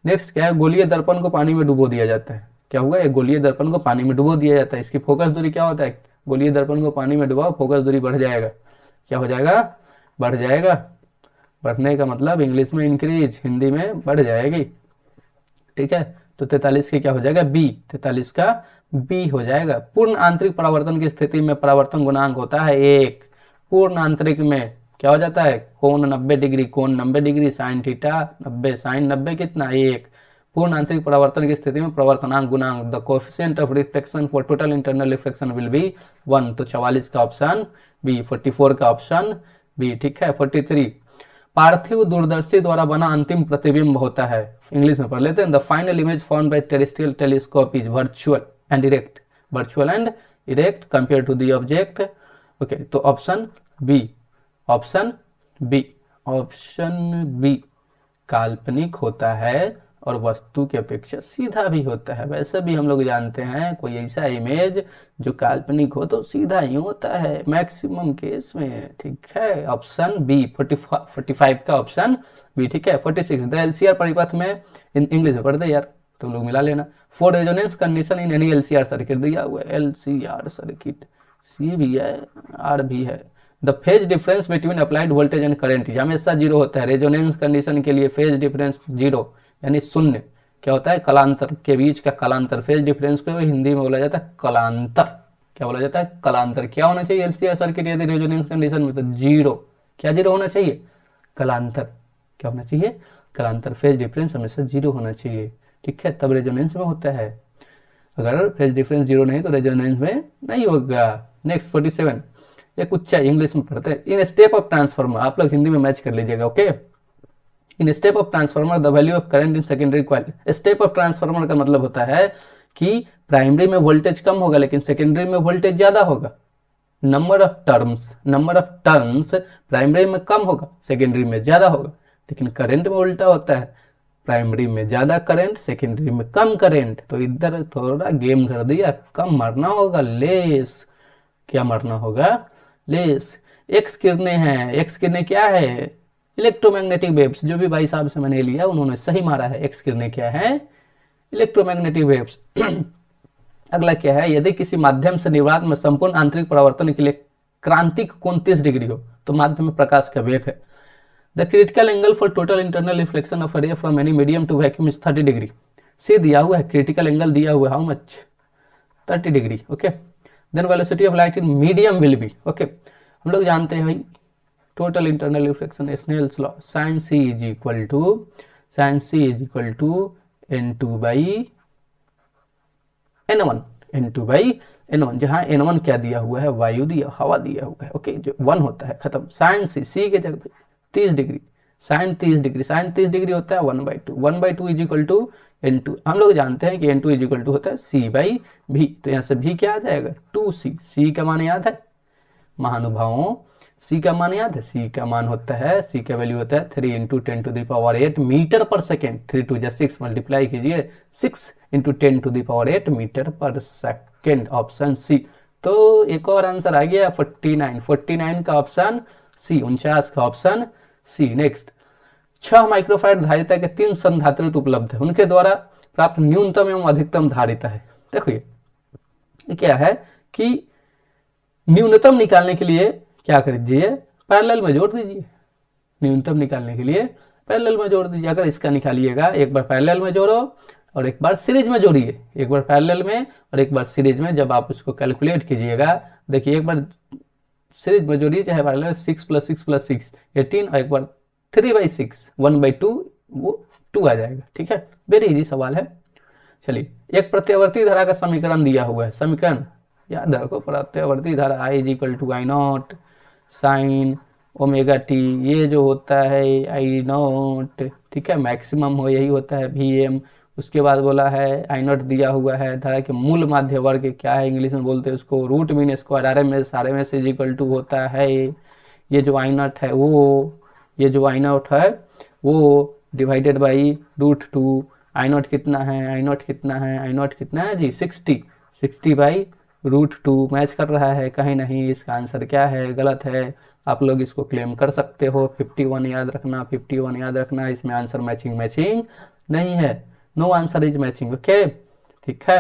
नेक्स्ट क्या है? गोलीय दर्पण को पानी में डुबो दिया जाता है। क्या हुआ? एक गोलीय दर्पण को पानी में डुबो दिया जाता है। इसकी फोकस दूरी क्या होता है? गोलीय दर्पण को पानी में डुबाओ, फोकस दूरी बढ़ जाएगा। क्या हो जाएगा? बढ़ जाएगा। बढ़ने का मतलब इंग्लिश में इंक्रीज, हिंदी में बढ़ जाएगी। ठीक है, तो 43 के क्या हो जाएगा? बी। 43 का बी हो जाएगा। पूर्ण आंतरिक परावर्तन की स्थिति में परावर्तन गुणांक होता है 1। पूर्ण आंतरिक में क्या हो जाता है? कोण 90 डिग्री, कोण 90 डिग्री, साइन थीटा 90, साइन 90 कितना? 1। पूर्ण आंतरिक परावर्तन की स्थिति में प्रवर्तनांक गुणांक, the coefficient of reflection for total internal reflection will be 1। तो 44 का ऑप्शन बी। 44 का ऑप्शन बी। ठीक है, 43 पार्थिव दूरदर्शी द्वारा बना अंतिम प्रतिबिंब होता है। इंग्लिश में पढ़ लेते हैं। The final image form by terrestrial telescope is virtual and erect, virtual and erect compare to the object. Okay, तो option B, option B, option B काल्पनिक होता है और वस्तु की अपेक्षा सीधा भी होता है। वैसे भी हम लोग जानते हैं कोई ऐसा इमेज जो काल्पनिक हो तो सीधा ही होता है मैक्सिमम केस में। ठीक है, ऑप्शन बी। 45 का ऑप्शन बी। ठीक है, 46 द एलसीआर परिपथ में, इंग्लिश में पढ़ दे यार, तुम लोग मिला लेना। For resonance condition in any LCR circuit दिया हुआ है। एलसीआर सर्किट सी भी है, आर भी है। The phase difference between applied voltage and current हमेशा जीरो होता है। रेजोनेंस कंडीशन के लिए फेज डिफरेंस जीरो यानी शून्य। क्या होता है? कलांतर के बीच का कलांतर। फेज डिफरेंस को हिंदी में बोला जाता है कलांतर। क्या बोला जाता है? कलांतर। क्या होना चाहिए एलसीआर सर्किट यदि रेजोनेंस कंडीशन में? तो जीरो। क्या जीरो होना चाहिए? कलांतर। क्या होना चाहिए? कलांतर। फेज डिफरेंस हमेशा जीरो होना चाहिए। ठीक है, तब रेजोनेंस में होता है। अगर फेज डिफरेंस जीरो नहीं तो रेजोनेंस में नहीं होगा। नेक्स्ट 47 एक उच्च इंग्लिश में पढ़ते हैं। इन स्टेप ऑफ ट्रांसफार्मर, आप लोग हिंदी में मैच कर लीजिएगा। Okay, in step of transformer the value of current in secondary coil. Step of transformer का मतलब होता है कि प्राइमरी में वोल्टेज कम होगा लेकिन सेकेंडरी में वोल्टेज ज्यादा होगा। नंबर ऑफ टर्न्स प्राइमरी में कम होगा, सेकेंडरी में ज्यादा होगा। लेकिन करंट में उल्टा होता है, प्राइमरी में ज्यादा करंट, सेकेंडरी में कम करंट। तो इधर थोड़ा गेम कर दिया, कम मारना होगा, लेस। क्या मारना होगा? लेस। एक्स किरणें हैं। एक्स किरणें क्या है? Electromagnetic waves. जो भी भाई साहब से मैंने लिया उन्होंने सही मारा है। एक्स किरणें क्या है? Electromagnetic waves. अगला क्या है? यदि किसी माध्यम से निर्वात में संपूर्ण आंतरिक परावर्तन के लिए क्रांतिक कोण 30 डिग्री हो तो माध्यम में प्रकाश का वेग है। The critical angle for total internal reflection of ray from any medium to vacuum is 30 degree. से दिया हुआ है क्रिटिकल एंगल दिया हुआ है, how much? 30 degree. Okay, then velocity of light in medium will be. Okay, हम लोग जानते हैं भाई total internal reflection Snell's law, sine C is equal to n2 by n1, n2 by n1, जहां n1 क्या दिया हुआ है? वायु दिया, हवा दिया हुआ है। ओके, जो 1 होता है, खत्म। साइन सी के जगह 30 degree, sine 30 degree, sine 30 degree होता है 1/2, 1/2 इज इक्वल टू n2। हम लोग जानते हैं कि n2 इज इक्वल टू होता है c बाई v। तो यहाँ से v क्या आ जाएगा? 2c। c का मान याद है महानुभावों? c का मान याद है? c का मान होता है, c का वैल्यू होता है 3 × 10⁸ मीटर पर सेकेंड। 3 2 जा 6 मल्टीप्लाई कीजिए, 6 × 10⁸ मीटर पर सेकेंड। Option C. तो एक और आंसर आ गया 49 का ऑप्शन सी, 49 का ऑप्शन सी। नेक्स्ट 6 माइक्रोफैराड धारिता के 3 संधारित्र उपलब्ध है, उनके द्वारा प्राप्त न्यूनतम एवं अधिकतम धारिता है। देखो ये क्या है कि न्यूनतम निकालने के लिए क्या कर दीजिए? पैरेलल में जोड़ दीजिए। न्यूनतम निकालने के लिए पैरेलल में जोड़ दीजिए। अगर इसका निकालिएगा, एक बार पैरेलल में जोड़ो और एक बार सीरीज में जोड़िए। एक बार पैरेलल में और एक बार सीरीज में। जब आप उसको कैलकुलेट कीजिएगा, देखिए एक बार सीरीज में जोड़िए चाहे पैरेलल, 6 + 6 + 6 18, और एक बार 3/6 1/2 वो 2 आ जाएगा। ठीक है, वेरी इजी सवाल है। चलिए, एक प्रत्यावर्ती धारा का समीकरण दिया हुआ है। समीकरण याद रखो, प्रत्यावर्ती धारा I is equal to I naught sine omega T, ये जो होता है आई नॉट, ठीक है, मैक्सिमम हो यही होता है Vm। उसके बाद बोला है आई नॉट दिया हुआ है धारा के मूल माध्य वर्ग, क्या है इंग्लिश में बोलते हैं उसको, root mean square RMS is equal to होता है ये जो आई नॉट है वो, ये जो आई नॉट है वो डिवाइडेड बाई √2। आई नॉट कितना है, आई नॉट कितना है, आई नॉट कितना है जी 60 बाई √2। मैच कर रहा है कहीं नहीं, इसका आंसर क्या है, गलत है। आप लोग इसको क्लेम कर सकते हो। 51 याद रखना, 51 याद रखना, इसमें आंसर मैचिंग नहीं है। No answer is matching, okay, ठीक है,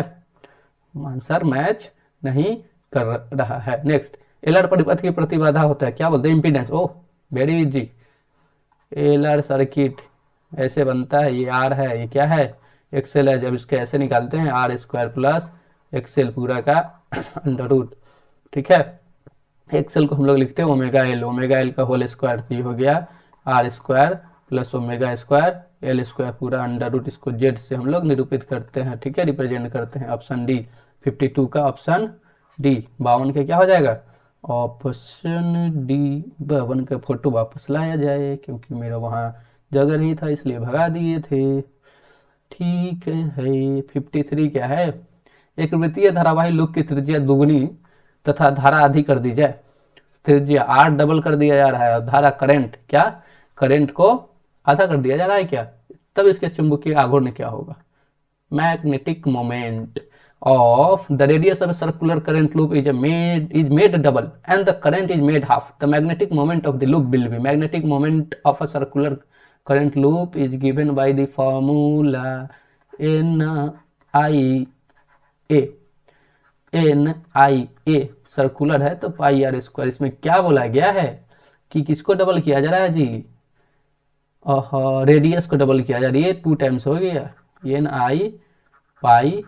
आंसर मैच नहीं कर रहा है। नेक्स्ट, एलआर परिपथ की प्रतिबाधा होता है, क्या बोलते हैं, impedance. Oh very easy, LR circuit ऐसे बनता है, ये आर है, ये क्या है, एक्सएल है। जब इसके ऐसे निकालते हैं R² प्लस एक्सएल पूरा का √, ठीक है। एक्सएल को हम लोग लिखते हैं ओमेगा एल का होल स्क्वायर, तो ये हो गया R² प्लस ओमेगा² L² पूरा √, इसको जेड से हम लोग निरूपित करते हैं, ठीक है, रिप्रेजेंट करते हैं। ऑप्शन डी 52 का ऑप्शन डी। 52 के क्या हो जाएगा, ऑप्शन डी। 52 का फोटो वापस लाया जाए क्योंकि मेरा वहाँ जगह नहीं था इसलिए भगा दिए थे, ठीक है। 53 क्या है, एक वृत्तीय धारावाही लूप की त्रिज्या दुगनी तथा धारा आधी कर दी जाए, त्रिज्या R डबल कर दिया जा रहा है और धारा करंट को आधा कर दिया जा रहा है क्या, तब इसके चुंबकीय आघूर्ण क्या होगा, magnetic moment of the radius of a circular current loop is made double and the current is made half. The magnetic moment of the loop will be, magnetic moment of a circular current loop is given by the formula NIA। Circular है तो πr²। इसमें क्या बोला गया है कि किसको double किया जा रहा है जी, रेडियस को डबल किया जा रहा है, ये 2 टाइम्स हो गया NI पाई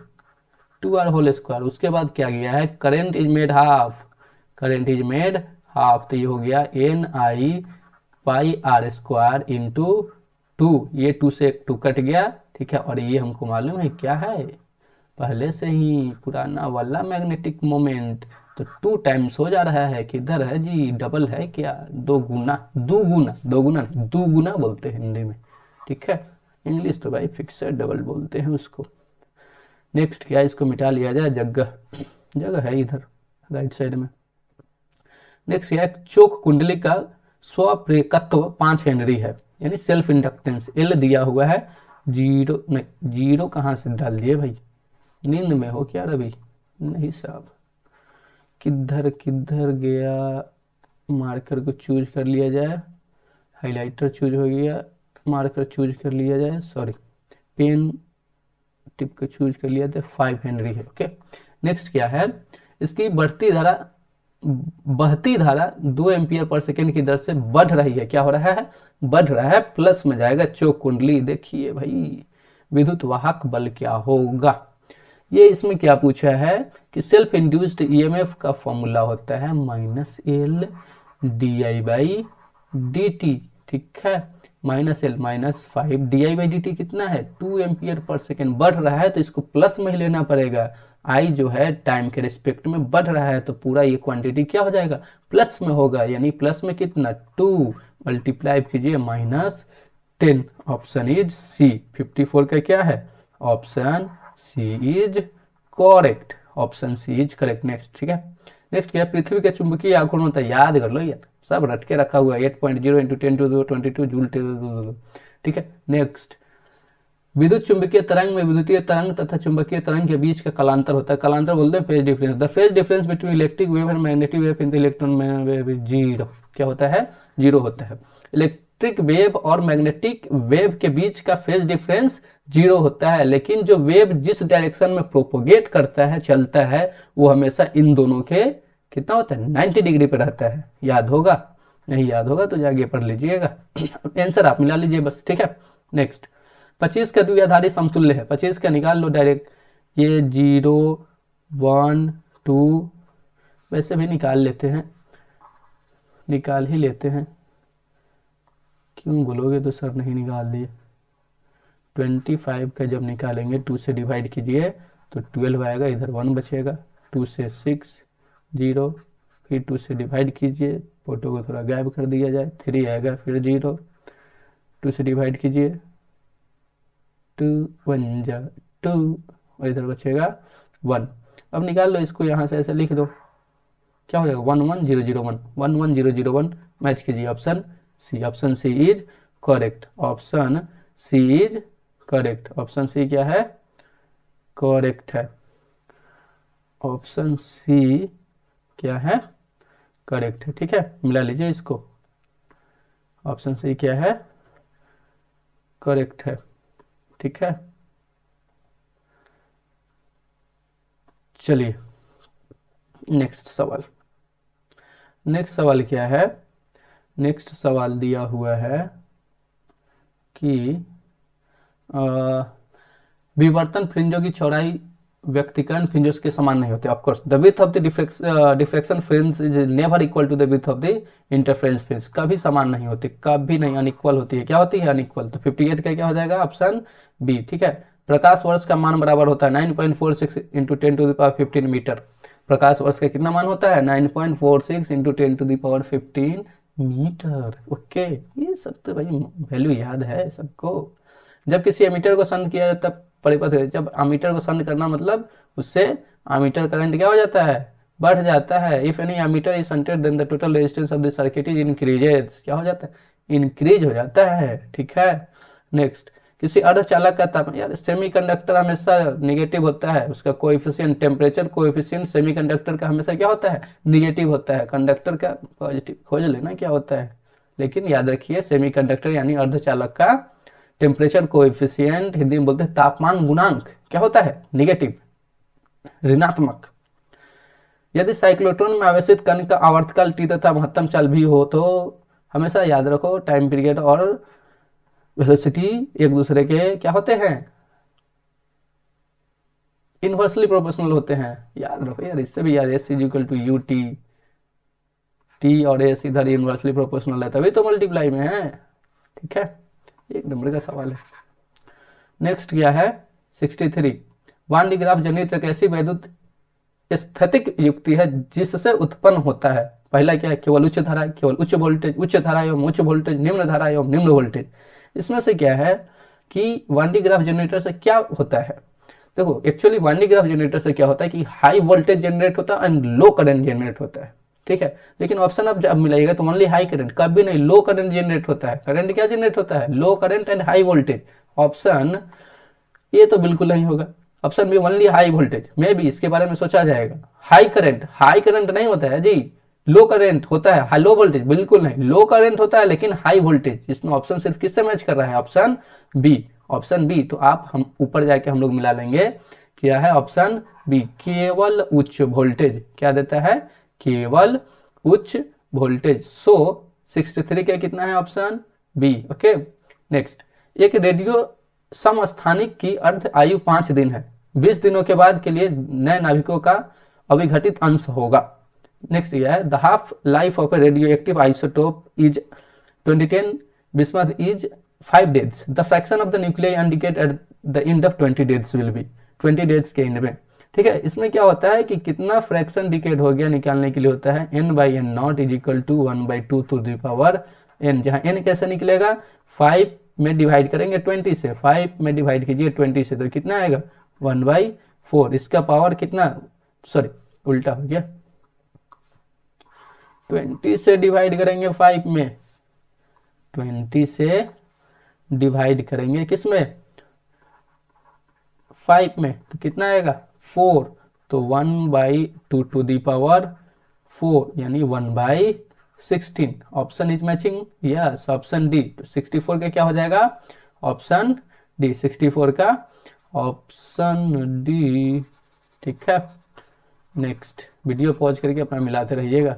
2r होल स्क्वायर। उसके बाद क्या गया है, करंट इज मेड हाफ, तो ये हो गया NI पाई R² इंटू 2, ये 2 से 2 कट गया, ठीक है। और ये हमको मालूम है क्या है, पहले से ही पुराना वाला मैग्नेटिक मोमेंट, तो 2 टाइम्स हो जा रहा है, किधर है जी, डबल है क्या, दोगुना बोलते हैं हिंदी में, ठीक है। इंग्लिश तो भाई फिक्सड डबल बोलते हैं उसको। नेक्स्ट क्या, इसको मिटा लिया जाए, जगह है इधर राइट साइड में। नेक्स्ट क्या, चोक कुंडली का स्वप्रेरकत्व 5 हेनरी है, यानी सेल्फ इंडक्टेंस L दिया हुआ है, जीरो कहाँ से डाल दिए भाई, नींद में हो क्या रवि, नहीं साहब, किधर गया, मार्कर को चूज कर लिया जाए, हाइलाइटर चूज हो गया, मार्कर चूज कर लिया जाए, सॉरी पेन टिप को चूज कर लिया था, 5 हेनरी है, ओके। नेक्स्ट क्या है, इसकी बहती धारा 2 एम्पियर पर सेकेंड की दर से बढ़ रही है, क्या हो रहा है, बढ़ रहा है, प्लस में जाएगा चोक कुंडली। देखिए भाई विद्युत वाहक बल क्या होगा, ये इसमें क्या पूछा है कि सेल्फ इंड्यूस्ड EMF का फॉर्मूला होता है -L di/dt, ठीक है, -L -5 di/dt कितना है, 2 एम्पियर पर सेकेंड, बढ़ रहा है तो इसको प्लस में ही लेना पड़ेगा। I जो है टाइम के रिस्पेक्ट में बढ़ रहा है तो पूरा ये क्वांटिटी क्या हो जाएगा, प्लस में होगा, यानी प्लस में कितना 2 मल्टीप्लाई कीजिए -10, ऑप्शन इज सी। 54 का क्या है, option C is correct, option C is correct. Next, ठीक है। नेक्स्ट क्या, पृथ्वी के चुंबकीय आघूर्ण होता है, याद कर लो यार, सब रट के रखा हुआ है, 8.0 × 10⁻22 जूल, ठीक है। नेक्स्ट, विद्युत चुंबकीय तरंग में विद्युतीय तरंग तथा चुंबकीय तरंग के बीच का कालांतर होता है, कालांतर बोलते हैं phase difference. The phase difference between electric wave and magnetic wave in the electron wave is 0, क्या होता है, 0 होता है। इलेक्ट्रिक वेव और मैग्नेटिक वेव के बीच का फेज डिफरेंस 0 होता है, लेकिन जो वेव जिस डायरेक्शन में प्रोपोगेट करता है, चलता है, वो हमेशा इन दोनों के कितना होता है, 90 डिग्री पे रहता है। याद होगा, नहीं याद होगा तो जाके पढ़ लीजिएगा, आंसर आप मिला लीजिए बस, ठीक है। नेक्स्ट, 25 का द्विआधारी समतुल्य है, 25 का निकाल लो डायरेक्ट, ये 0 1 2 वैसे भी निकाल लेते हैं, निकाल ही लेते हैं, क्यों बोलोगे तो सर नहीं निकाल दिए। 25 का जब निकालेंगे 2 से डिवाइड कीजिए तो 12 आएगा, इधर 1 बचेगा, 2 से 6 0, फिर 2 से डिवाइड कीजिए, फोटो को थोड़ा गायब कर दिया जाए, 3 आएगा, फिर 0, 2 से डिवाइड कीजिए, 2 1 जा 2, और इधर बचेगा 1। अब निकाल लो इसको, यहाँ से ऐसे लिख दो, क्या हो जाएगा 1 1 0 0 1, 1 1 0 0 1, मैच कीजिए option C. Option C is correct, option C is correct, option C क्या है, करेक्ट है, ऑप्शन सी क्या है, करेक्ट है। ठीक है, मिला लीजिए इसको, ऑप्शन सी क्या है, करेक्ट है। ठीक है, चलिए नेक्स्ट सवाल। नेक्स्ट सवाल क्या है, नेक्स्ट सवाल दिया हुआ है कि विवर्तन फ्रिंजों की चौड़ाई व्यक्तिकरण फ्रिंजों के समान नहीं होते। Of course the width of the diffraction fringe is never equal to the width of the interference fringe, कभी समान नहीं होती, कभी नहीं, अनइक्वल होती है। क्या होती है, अनइक्वल। तो 58 का क्या हो जाएगा, ऑप्शन बी। ठीक है, प्रकाश वर्ष का मान बराबर होता है 9.46 into 10 to the power 15 metre. प्रकाश वर्ष का कितना मान होता है, 9.46 into 10 to the power 15 metre. Okay, ये सब तो भाई वैल्यू याद है सबको। जब किसी एमीटर को संद किया जाता है, परिपथ है, जब अमीटर को संद करना मतलब उससे अमीटर करंट क्या हो जाता है, बढ़ जाता है। If any ammeter is shunted then the total resistance of the circuit is increases, क्या हो जाता है, इंक्रीज हो जाता है। ठीक है, नेक्स्ट, किसी अर्धचालक का तापमान, यार सेमीकंडक्टर हमेशा निगेटिव होता है, उसका कोएफिशिएंट, टेम्परेचर कोएफिशिएंट सेमीकंडक्टर का हमेशा क्या होता है, निगेटिव होता है, कंडक्टर का पॉजिटिव। खोज लेना क्या होता है, लेकिन याद रखिए सेमीकंडक्टर यानी अर्धचालक का टेम्परेचर कोएफिशिएंट, हिंदी में बोलते हैं तापमान गुणांक, क्या होता है, निगेटिव, ऋणात्मक। यदि साइक्लोट्रॉन में आवेशित कण का आवर्तकाल टी तथा महत्तम चाल भी हो तो हमेशा याद रखो टाइम पीरियड और वेलोसिटी एक दूसरे के क्या होते हैं, इनवर्सली प्रोपोर्शनल होते हैं। याद रखो यार, इससे भी याद, S is equal to U T, T और एस इधर इनवर्सली प्रोपोर्शनल है, तभी तो मल्टीप्लाई में है। ठीक है, एक नंबर का सवाल है। नेक्स्ट क्या है, 63, वान डी ग्राफ जनित एक ऐसी वैद्युत स्थैतिक युक्ति है जिससे उत्पन्न होता है, पहला क्या है, केवल उच्च धारा, केवल उच्च वोल्टेज, उच्च धारा एवं उच्च वोल्टेज, निम्न धारा एवं निम्न वोल्टेज। इसमें से क्या है कि वान डी ग्राफ जनरेटर से क्या होता है, देखो एक्चुअली वान डी ग्राफ जनरेटर से क्या होता है कि हाई वोल्टेज जनरेट होता है एंड लो करंट जनरेट होता है। ठीक है, लेकिन ऑप्शन अब जब मिलेगा तो ओनली हाई करंट, कभी नहीं लो करंट जनरेट होता है। करंट क्या जनरेट होता है, low current and high voltage. Option ये तो बिल्कुल नहीं होगा, option B only high voltage. मे भी इसके बारे में सोचा जाएगा। हाई करंट नहीं होता है जी, लो करंट होता है, लो वोल्टेज बिल्कुल नहीं, लो करंट होता है लेकिन हाई वोल्टेज। इसमें ऑप्शन सिर्फ किससे मैच कर रहा है, ऑप्शन बी, ऑप्शन बी। तो आप हम ऊपर जाके हम लोग मिला लेंगे, क्या है ऑप्शन बी, केवल उच्च वोल्टेज। क्या देता है, केवल उच्च वोल्टेज। सो 63 का कितना है, ऑप्शन बी। ओके, नेक्स्ट, एक रेडियो समस्थानिक की अर्ध आयु 5 दिन है, 20 दिनों के बाद के लिए नए नाभिकों का अविघटित अंश होगा। नेक्स्ट यह है, the half life of A radio active isotope is 2010 bismuth is 5 days, the fraction of the nuclear indicate at the end of 20 days will be, 20 days के एंड में। ठीक है, इसमें क्या होता है कि कितना फ्रैक्शन डिकेड हो गया निकालने के लिए होता है n/n naught is equal to 1/2 to the power n, जहां n कैसे निकलेगा, 5 में डिवाइड करेंगे 20 से, 5 में डिवाइड कीजिए 20 से तो कितना आएगा 1/4। इसका पावर कितना, सॉरी उल्टा हो गया, 20 से डिवाइड करेंगे 5 में, 20 से डिवाइड करेंगे किसमें, 5 में, तो कितना आएगा 4, तो 1/2 टू दी पावर 4 यानी 1/16। Option is matching, yes option D. तो 64 का क्या हो जाएगा, ऑप्शन डी, 64 का ऑप्शन डी। ठीक है, नेक्स्ट, वीडियो पॉज करके अपना मिलाते रहिएगा।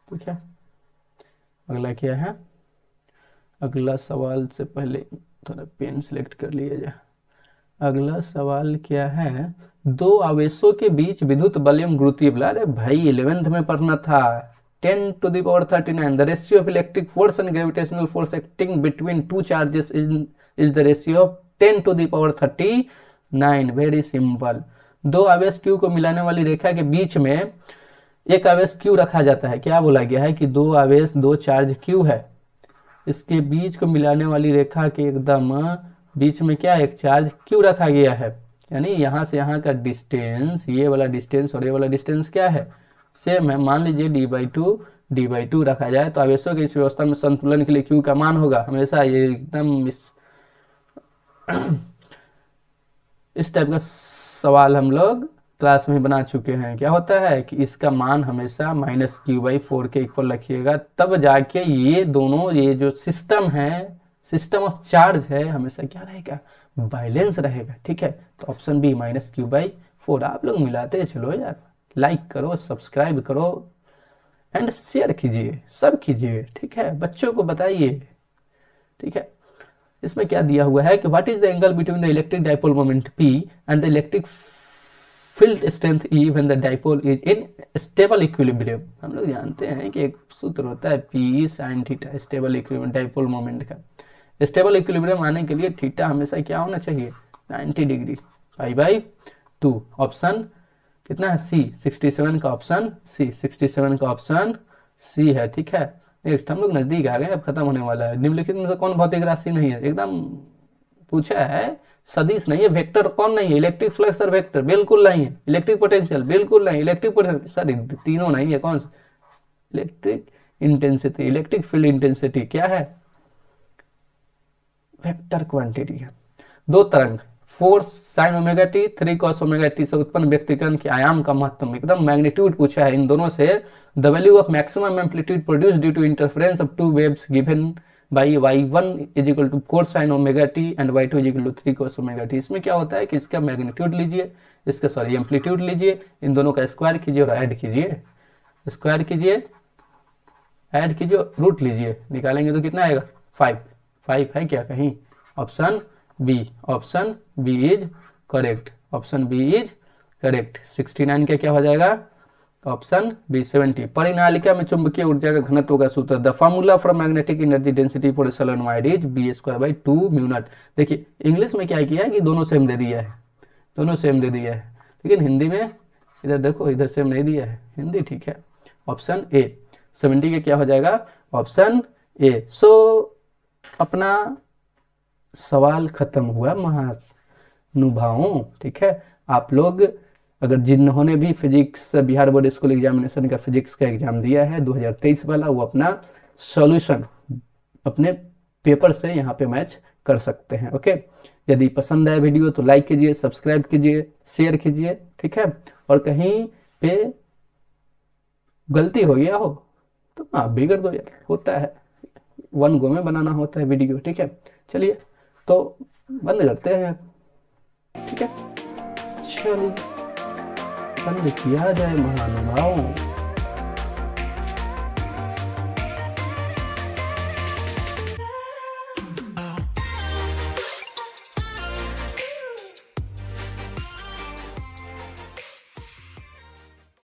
ठीक है, अगला क्या है, अगला सवाल से पहले थोड़ा पेन सिलेक्ट कर लिया जाए। अगला सवाल क्या है, दो आवेशों के बीच विद्युत बल एवं गुरुत्वीय बल, अरे भाई 11th में पढ़ना था, 10 to the power 39, the ratio of electric force and gravitational force acting between two charges is the ratio of 10 to the power 39। Very simple, दो आवेश Q को मिलाने वाली रेखा के बीच में एक आवेश Q रखा जाता है। क्या बोला गया है कि दो आवेश, दो चार्ज Q है, इसके बीच को मिलाने वाली रेखा के एकदम बीच में क्या एक चार्ज Q रखा गया है। यानी यहाँ से यहाँ का डिस्टेंस, ये वाला डिस्टेंस और ये वाला डिस्टेंस क्या है, सेम है। मान लीजिए d/2 रखा जाए तो आवेशों की इस व्यवस्था में संतुलन के लिए Q का मान होगा हमेशा ये एकदम इस टाइप का सवाल हम लोग क्लास में बना चुके हैं। क्या होता है कि इसका मान हमेशा -q/4 के इक्वल रखिएगा, तब जाके ये दोनों, ये जो सिस्टम है, सिस्टम ऑफ चार्ज है, हमेशा क्या रहेगा, बैलेंस रहेगा। ठीक है, तो ऑप्शन बी -q/4। आप लोग मिलाते चलो यार, लाइक करो, सब्सक्राइब करो एंड शेयर कीजिए, सब कीजिए। ठीक है, बच्चों को बताइए। ठीक है, इसमें क्या दिया हुआ है कि what is the angle between the electric dipole moment P and the electric field strength E when the dipole is in stable equilibrium. हम लोग जानते हैं कि एक सूत्र होता है P sin theta, stable equilibrium dipole moment का। स्टेबल इक्विलिब्रियम आने के लिए थीटा हमेशा क्या होना चाहिए, 90 डिग्री, π/2। ऑप्शन कितना है, C, 67 का ऑप्शन C, 67 का ऑप्शन C है। ठीक है, नेक्स्ट हम लोग नजदीक आ गए, अब खत्म होने वाला है। निम्नलिखित में से कौन भौतिक राशि नहीं है, एकदम पूछा है, सदिश नहीं है, वेक्टर कौन नहीं है, इलेक्ट्रिक फ्लक्स और वेक्टर बिल्कुल नहीं है, इलेक्ट्रिक पोटेंशियल बिल्कुल नहीं, इलेक्ट्रिक पोटेंशियल सॉरी तीनों नहीं है, कौन सा, electric intensity, electric field intensity क्या है, वेक्टर क्वांटिटी है। दो तरंग 4 sin ωt 3 cos ωt से उत्पन्न व्यक्तिकरण के आयाम का महत्व, एकदम मैग्नीट्यूड पूछा है इन दोनों से। The value of maximum amplitude produce due to interference of two waves given by y1 = 4 sin ωt and y2 = 3 cos ωt। इसमें क्या होता है कि इसका मैग्नीट्यूड लीजिए, इसका सॉरी एम्पलीट्यूड लीजिए, इन दोनों का स्क्वायर कीजिए और ऐड कीजिए, स्क्वायर कीजिए, ऐड कीजिए, रूट लीजिए, निकालेंगे तो कितना आएगा, 5 है क्या कहीं, option B is correct, option B is correct. 69 का क्या हो जाएगा, ऑप्शन बी 70। परिनालिका में चुंबकीय ऊर्जा का घनत्व का सूत्र, the formula for magnetic energy density for solenoid is b²/2μ0। देखिए इंग्लिश में क्या किया है कि दोनों सेम दे दिया है, दोनों सेम दे दिया है, लेकिन हिंदी में इधर देखो, इधर सेम नहीं दिया है, हिंदी ठीक है। ऑप्शन ए 70 का क्या हो जाएगा, ऑप्शन ए। सो अपना सवाल खत्म हुआ महानुभावों। ठीक है, आप लोग अगर जिन्होंने भी physics Bihar board school examination का फिजिक्स का एग्जाम दिया है 2023 वाला, वो अपना सॉल्यूशन अपने पेपर से यहाँ पे मैच कर सकते हैं। ओके, यदि पसंद आया वीडियो तो लाइक कीजिए, सब्सक्राइब कीजिए, शेयर कीजिए। ठीक है, और कहीं पे गलती हो गया हो तो आप भी कर दो यार, होता है, 1 गो में बनाना होता है वीडियो। ठीक है, चलिए तो बंद करते हैं। ठीक है, चलिए बंद किया जाए महानुभावों।